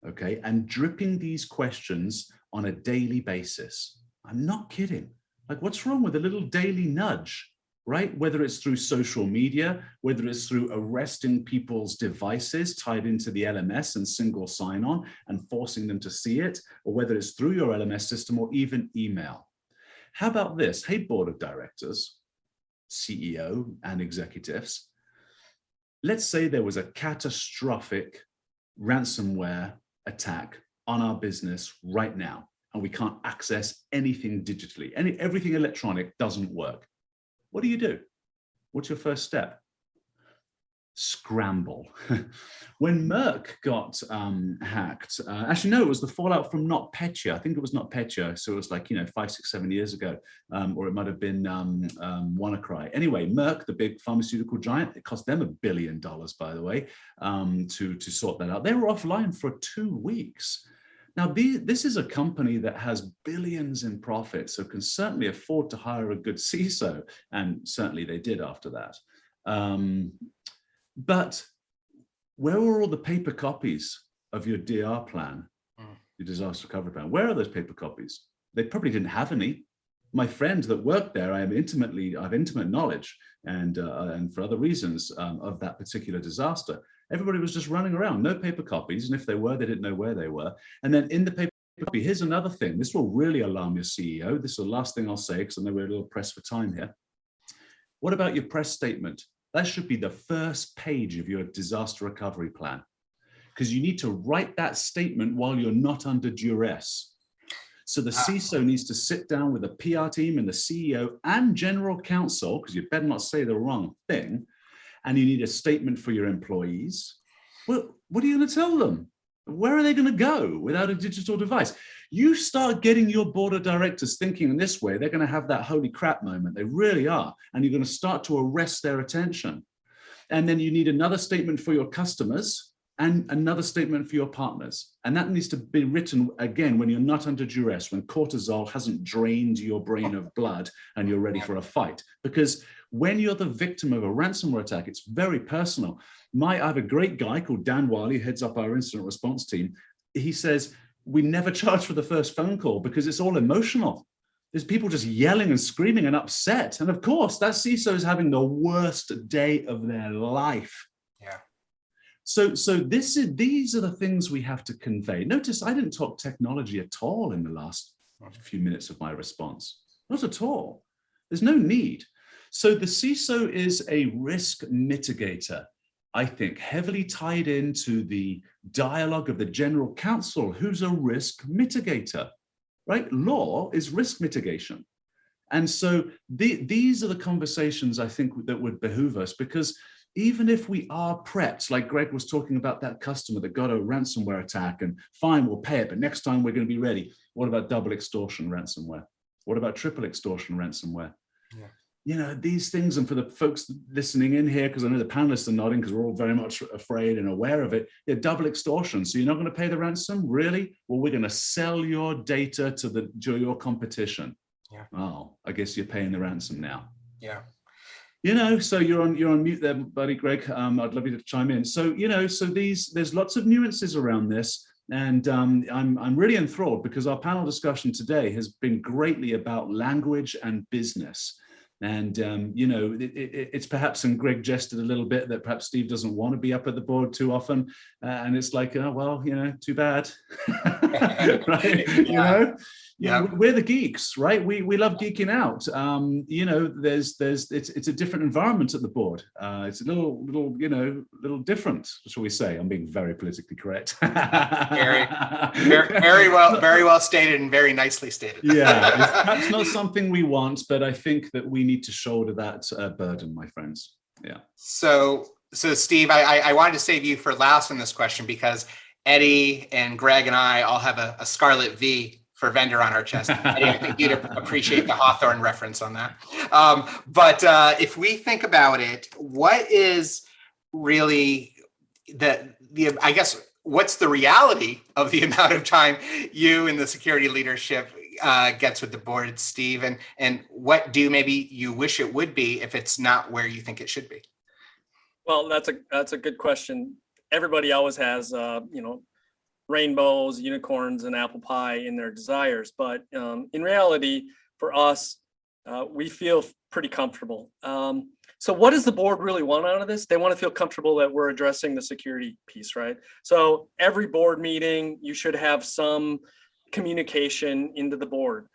Okay, and dripping these questions on a daily basis. I'm not kidding. Like, what's wrong with a little daily nudge, right? Whether it's through social media, whether it's through arresting people's devices tied into the LMS and single sign-on and forcing them to see it, or whether it's through your LMS system or even email. How about this? Hey, board of directors, CEO and executives, let's say there was a catastrophic ransomware attack on our business right now, and we can't access anything digitally. Everything electronic doesn't work. What do? What's your first step? Scramble. When Merck got hacked, actually, no, it was the fallout from NotPetya. I think it was NotPetya. So it was like, 5, 6, 7 years ago, or it might have been WannaCry. Anyway, Merck, the big pharmaceutical giant, it cost them $1 billion, by the way, to sort that out. They were offline for 2 weeks. Now, this is a company that has billions in profit, so can certainly afford to hire a good CISO, and certainly they did after that. But where were all the paper copies of your DR plan, your disaster recovery plan? Where are those paper copies? They probably didn't have any. My friends that worked there, I have intimate knowledge, and for other reasons of that particular disaster. Everybody was just running around, no paper copies, and if they were, they didn't know where they were. And then in the paper copy, here's another thing. This will really alarm your CEO. This is the last thing I'll say because I know we're a little pressed for time here. What about your press statement? That should be the first page of your disaster recovery plan, because you need to write that statement while you're not under duress. So the CISO needs to sit down with the PR team and the CEO and general counsel, because you better not say the wrong thing, and you need a statement for your employees. Well, what are you going to tell them? Where are they going to go without a digital device? You start getting your board of directors thinking in this way, they're going to have that holy crap moment. They really are. And you're going to start to arrest their attention. And then you need another statement for your customers and another statement for your partners. And that needs to be written again when you're not under duress, when cortisol hasn't drained your brain of blood and you're ready for a fight. Because when you're the victim of a ransomware attack, it's very personal. I have a great guy called Dan Wiley, heads up our incident response team. He says, we never charge for the first phone call because it's all emotional. There's people just yelling and screaming and upset. And of course, that CISO is having the worst day of their life. Yeah. So these are the things we have to convey. Notice I didn't talk technology at all in the last few minutes of my response. Not at all. There's no need. So the CISO is a risk mitigator, I think, heavily tied into the dialogue of the general counsel, who's a risk mitigator, right? Law is risk mitigation. And so these are the conversations I think that would behoove us, because even if we are prepped, like Greg was talking about that customer that got a ransomware attack, and fine, we'll pay it, but next time we're going to be ready. What about double extortion ransomware? What about triple extortion ransomware? Yeah. You know, these things, and for the folks listening in here, because I know the panelists are nodding because we're all very much afraid and aware of it, double extortion. So you're not going to pay the ransom? Really? Well, we're going to sell your data to your competition. Yeah. Oh, I guess you're paying the ransom now. Yeah. You know, so you're on mute there, buddy, Greg. I'd love you to chime in. So, you know, there's lots of nuances around this. And I'm really enthralled because our panel discussion today has been greatly about language and business. And, you know, it's perhaps, and Greg jested a little bit, that perhaps Steve doesn't want to be up at the board too often. And it's like, oh, well, you know, too bad. Right? Yeah. You know? Yeah, we're the geeks, right? We love geeking out. You know, it's a different environment at the board. It's a little different, shall we say? I'm being very politically correct. very well stated and very nicely stated. Yeah, it's perhaps not something we want, but I think that we need to shoulder that burden, my friends. Yeah. So Steve, I wanted to save you for last on this question because Eddie and Greg and I all have a scarlet V for vendor on our chest. Eddie, I think you'd appreciate the Hawthorne reference on that. But if we think about it, what is really I guess, what's the reality of the amount of time you and the security leadership gets with the board, Steve, and what do maybe you wish it would be if it's not where you think it should be? Well, that's a good question. Everybody always has, rainbows, unicorns, and apple pie in their desires. But in reality, for us, we feel pretty comfortable. So what does the board really want out of this? They want to feel comfortable that we're addressing the security piece, right? So every board meeting, you should have some communication into the board.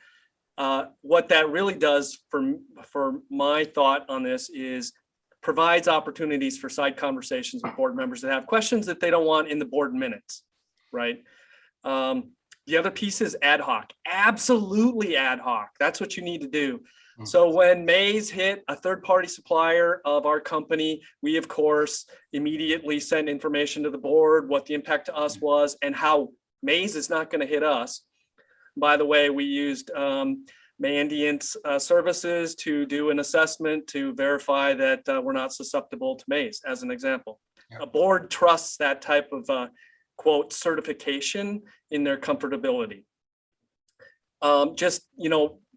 What that really does for my thought on this is provides opportunities for side conversations with board members that have questions that they don't want in the board minutes. Right. The other piece is ad hoc, absolutely ad hoc. That's what you need to do. Mm-hmm. So when Maze hit a third-party supplier of our company, we of course immediately sent information to the board, what the impact to us was and how Maze is not going to hit us. By the way, we used Mandiant's services to do an assessment to verify that we're not susceptible to Maze, as an example. Yeah. A board trusts that type of quote certification in their comfortability.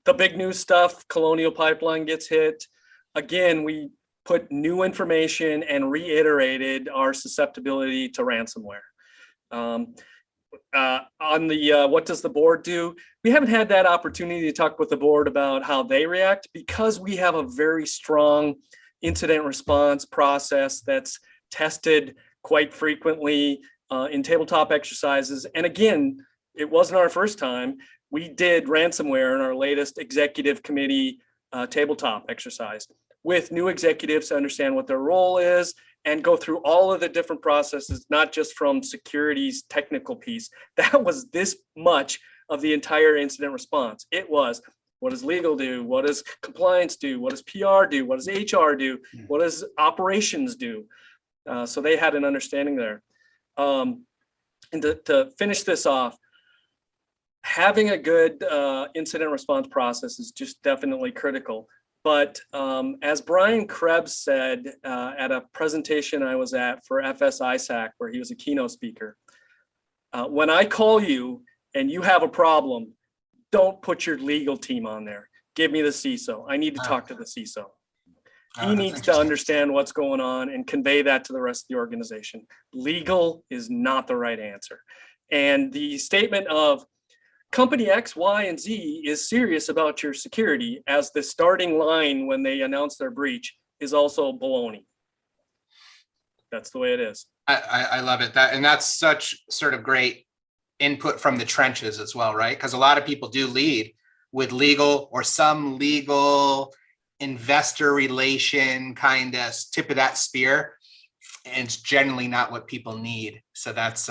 The big news stuff, Colonial Pipeline gets hit. Again, we put new information and reiterated our susceptibility to ransomware. On the what does the board do? We haven't had that opportunity to talk with the board about how they react because we have a very strong incident response process that's tested quite frequently in tabletop exercises. And again, it wasn't our first time. We did ransomware in our latest executive committee tabletop exercise with new executives to understand what their role is and go through all of the different processes, not just from security's technical piece. That was this much of the entire incident response. It was, what does legal do? What does compliance do? What does PR do? What does HR do? What does operations do? So they had an understanding there. And to finish this off, having a good incident response process is just definitely critical. But as Brian Krebs said at a presentation I was at for FS-ISAC, where he was a keynote speaker, when I call you and you have a problem, don't put your legal team on there. Give me the CISO. I need to talk to the CISO. He needs to understand what's going on and convey that to the rest of the organization. Legal is not the right answer. And the statement of company X, Y, and Z is serious about your security as the starting line when they announce their breach is also baloney. That's the way it is. I love it. And that's such sort of great input from the trenches as well, right? Because a lot of people do lead with legal or some legal investor relation kind of tip of that spear. And it's generally not what people need. So that's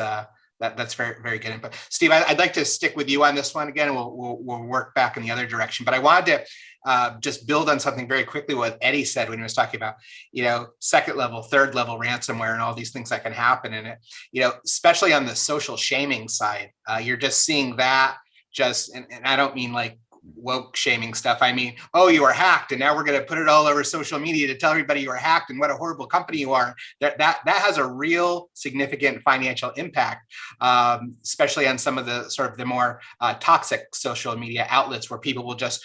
very, very good input. Steve, I'd like to stick with you on this one again. We'll work back in the other direction. But I wanted to just build on something very quickly what Eddie said when he was talking about, second level, third level ransomware and all these things that can happen in it. Especially on the social shaming side, you're just seeing that and I don't mean like woke shaming stuff. I mean, oh, you were hacked, and now we're going to put it all over social media to tell everybody you were hacked and what a horrible company you are. That has a real significant financial impact, especially on some of the sort of the more toxic social media outlets where people will just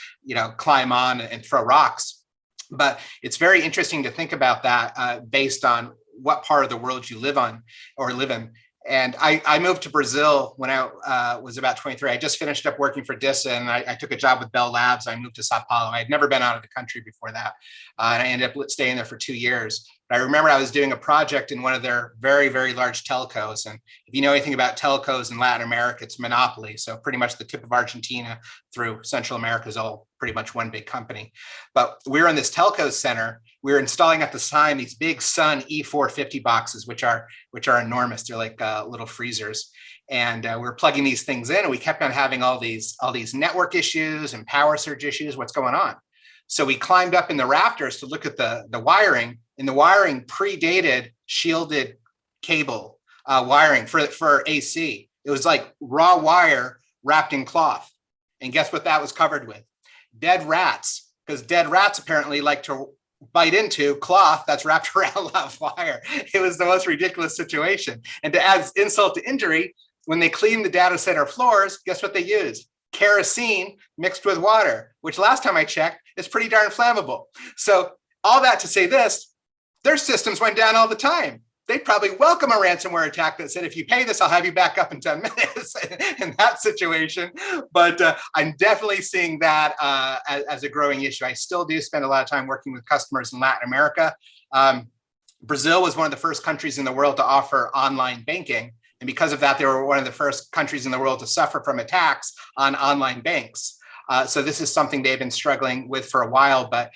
climb on and throw rocks. But it's very interesting to think about that based on what part of the world you live on or live in. And I moved to Brazil when I was about 23. I just finished up working for DISA, and I took a job with Bell Labs. I moved to Sao Paulo. I had never been out of the country before that. And I ended up staying there for 2 years. But I remember I was doing a project in one of their very, very large telcos. And if you know anything about telcos in Latin America, it's monopoly. So pretty much the tip of Argentina through Central America is all pretty much one big company. But we were in this telco center. We were installing at the time these big Sun E450 boxes, which are enormous. They're like little freezers. And we were plugging these things in, and we kept on having all these network issues and power surge issues. What's going on? So we climbed up in the rafters to look at the wiring, and the wiring predated shielded cable wiring for AC. It was like raw wire wrapped in cloth. And guess what that was covered with? Dead rats, because dead rats apparently like to bite into cloth that's wrapped around live wire. It was the most ridiculous situation. And to add insult to injury, when they cleaned the data center floors, guess what they used? Kerosene mixed with water, which last time I checked is pretty darn flammable. So all that to say this, their systems went down all the time. They'd probably welcome a ransomware attack that said, if you pay this, I'll have you back up in 10 minutes in that situation. But I'm definitely seeing that as a growing issue. I still do spend a lot of time working with customers in Latin America. Brazil was one of the first countries in the world to offer online banking. And because of that, they were one of the first countries in the world to suffer from attacks on online banks. So this is something they've been struggling with for a while. But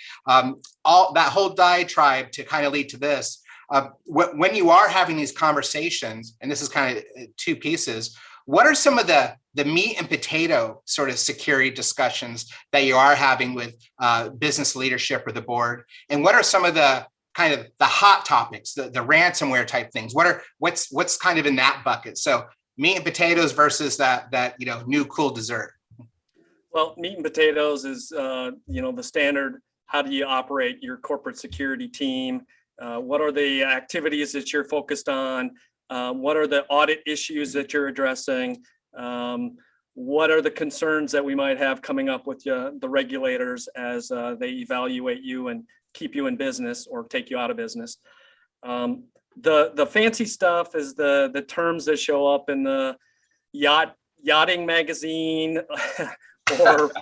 all that whole diatribe to kind of lead to this, when you are having these conversations, and this is kind of two pieces, what are some of the meat and potato sort of security discussions that you are having with business leadership or the board? And what are some of the kind of the hot topics, the ransomware type things? What's kind of in that bucket? So meat and potatoes versus that new cool dessert. Well, meat and potatoes is the standard. How do you operate your corporate security team? What are the activities that you're focused on? What are the audit issues that you're addressing? What are the concerns that we might have coming up with the regulators as they evaluate you and keep you in business or take you out of business? the fancy stuff is the terms that show up in the yachting magazine or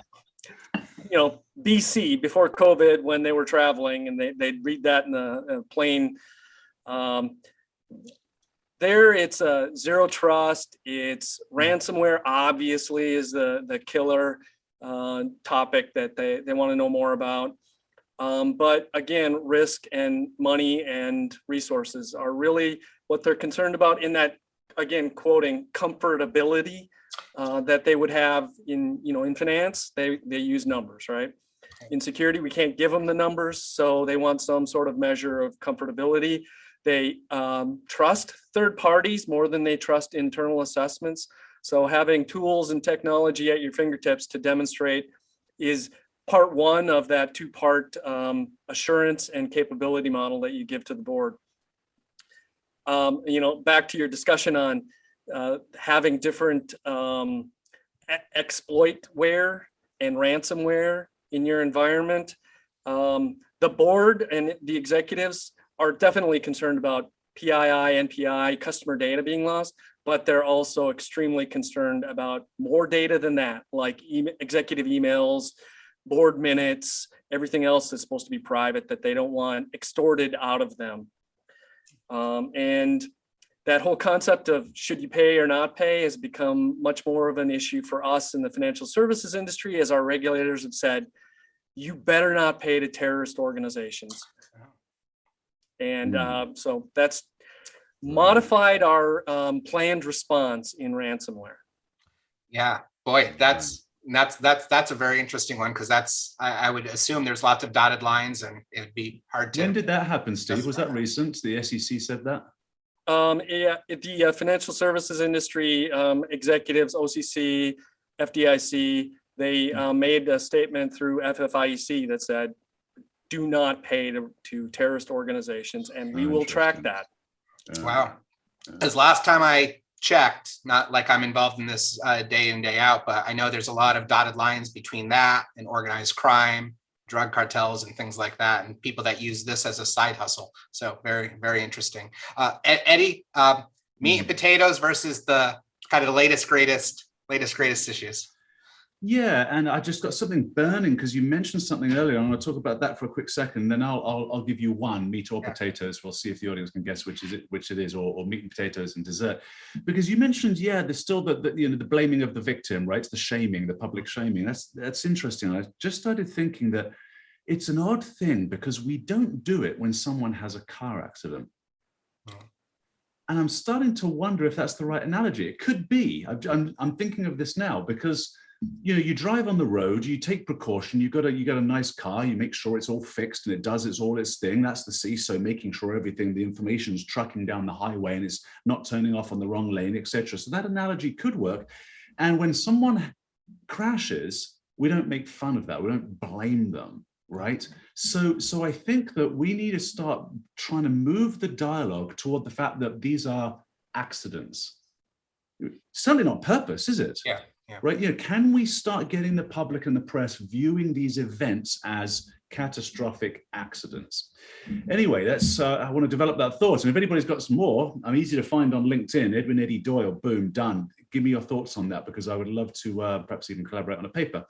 BC, before COVID, when they were traveling and they'd read that in a plane. There it's a zero trust. It's ransomware, obviously, is the killer topic that they want to know more about. But again, risk and money and resources are really what they're concerned about, in that, again, quoting, comfortability that they would have in finance. They use numbers, right? In security, we can't give them the numbers, so they want some sort of measure of comfortability. They trust third parties more than they trust internal assessments. So having tools and technology at your fingertips to demonstrate is part one of that two-part assurance and capability model that you give to the board. Back to your discussion on having different exploitware and ransomware in your environment. The board and the executives are definitely concerned about PII, NPI, customer data being lost, but they're also extremely concerned about more data than that, like executive emails, board minutes, everything else that's supposed to be private that they don't want extorted out of them. And that whole concept of should you pay or not pay has become much more of an issue for us in the financial services industry, as our regulators have said, you better not pay to terrorist organizations. And so that's modified our planned response in ransomware. Yeah, boy, that's a very interesting one, because I would assume there's lots of dotted lines and it'd be hard to. When did that happen, Steve? Was that recent? The SEC said that? Yeah, the financial services industry executives, OCC, FDIC, they made a statement through FFIEC that said, do not pay to terrorist organizations, and we will track that. Wow. As last time I checked, not like I'm involved in this day in, day out, but I know there's a lot of dotted lines between that and organized crime, drug cartels, and things like that, and people that use this as a side hustle. So very, very interesting. Eddie, meat and potatoes versus the kind of the latest, greatest issues. Yeah, and I just got something burning because you mentioned something earlier. I'm going to talk about that for a quick second. Then I'll give you one, meat or potatoes. We'll see if the audience can guess which it is, or meat and potatoes and dessert. Because you mentioned, there's still the blaming of the victim, right? It's the shaming, the public shaming. That's interesting. I just started thinking that it's an odd thing because we don't do it when someone has a car accident. And I'm starting to wonder if that's the right analogy. It could be. I'm thinking of this now because you drive on the road, you take precaution, you got a nice car, you make sure it's all fixed and it does all its thing. That's the Ciso, making sure everything, the information is trucking down the highway and it's not turning off on the wrong lane, etc. So that analogy could work. And when someone crashes, we don't make fun of that. We don't blame them, right? So I think that we need to start trying to move the dialogue toward the fact that these are accidents. Certainly not purpose, is it? Yeah. Right. Can we start getting the public and the press viewing these events as catastrophic accidents? Anyway, I want to develop that thought. And if anybody's got some more, I'm easy to find on LinkedIn, Edwin Eddie Doyle, boom, done. Give me your thoughts on that, because I would love to perhaps even collaborate on a paper.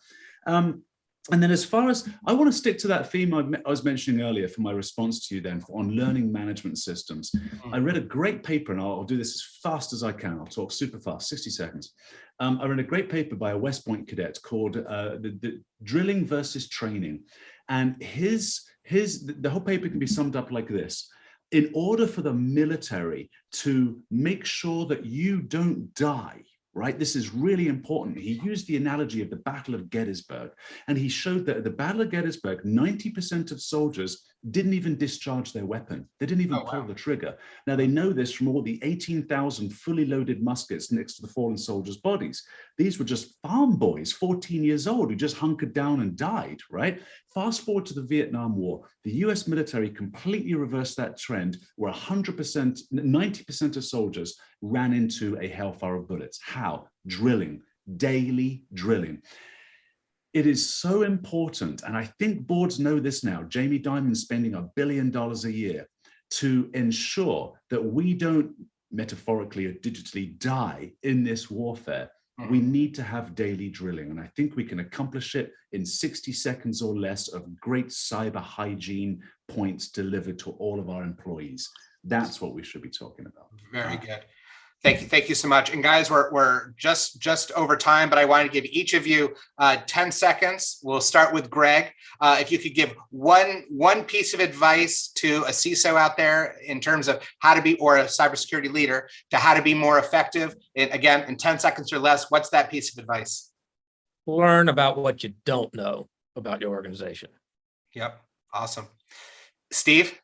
And then as far as, I want to stick to that theme I was mentioning earlier for my response to you then on learning management systems. I read a great paper, and I'll do this as fast as I can. I'll talk super fast, 60 seconds. I read a great paper by a West Point cadet called the Drilling versus Training. And the whole paper can be summed up like this. In order for the military to make sure that you don't die, right? This is really important. He used the analogy of the Battle of Gettysburg, and he showed that at the Battle of Gettysburg, 90% of soldiers didn't even discharge their weapon. They didn't even pull the trigger. Now, they know this from all the 18,000 fully loaded muskets next to the fallen soldiers' bodies. These were just farm boys, 14 years old, who just hunkered down and died, right? Fast forward to the Vietnam War. The US military completely reversed that trend, where 90% of soldiers ran into a hellfire of bullets. How? Drilling, daily drilling. It is so important, and I think boards know this now. Jamie Dimon's spending $1 billion a year to ensure that we don't metaphorically or digitally die in this warfare, we need to have daily drilling. And I think we can accomplish it in 60 seconds or less of great cyber hygiene points delivered to all of our employees. That's what we should be talking about. Very good. Thank you so much. And guys, we're just over time, but I want to give each of you 10 seconds. We'll start with Greg. If you could give one piece of advice to a CISO out there in terms of how to be, or a cybersecurity leader, to how to be more effective. And again, in 10 seconds or less, what's that piece of advice? Learn about what you don't know about your organization. Yep. Awesome. Steve?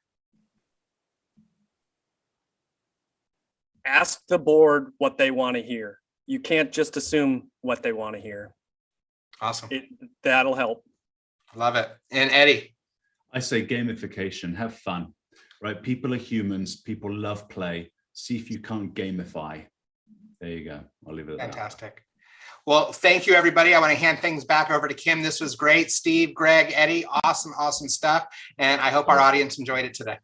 Ask the board what they want to hear. You can't just assume what they want to hear. Awesome. That'll help. Love it. And Eddie? I say gamification, have fun, right? People are humans. People love play. See if you can't gamify. There you go. I'll leave it at that. Fantastic. Well, thank you, everybody. I want to hand things back over to Kim. This was great. Steve, Greg, Eddie, awesome stuff. And I hope our audience enjoyed it today.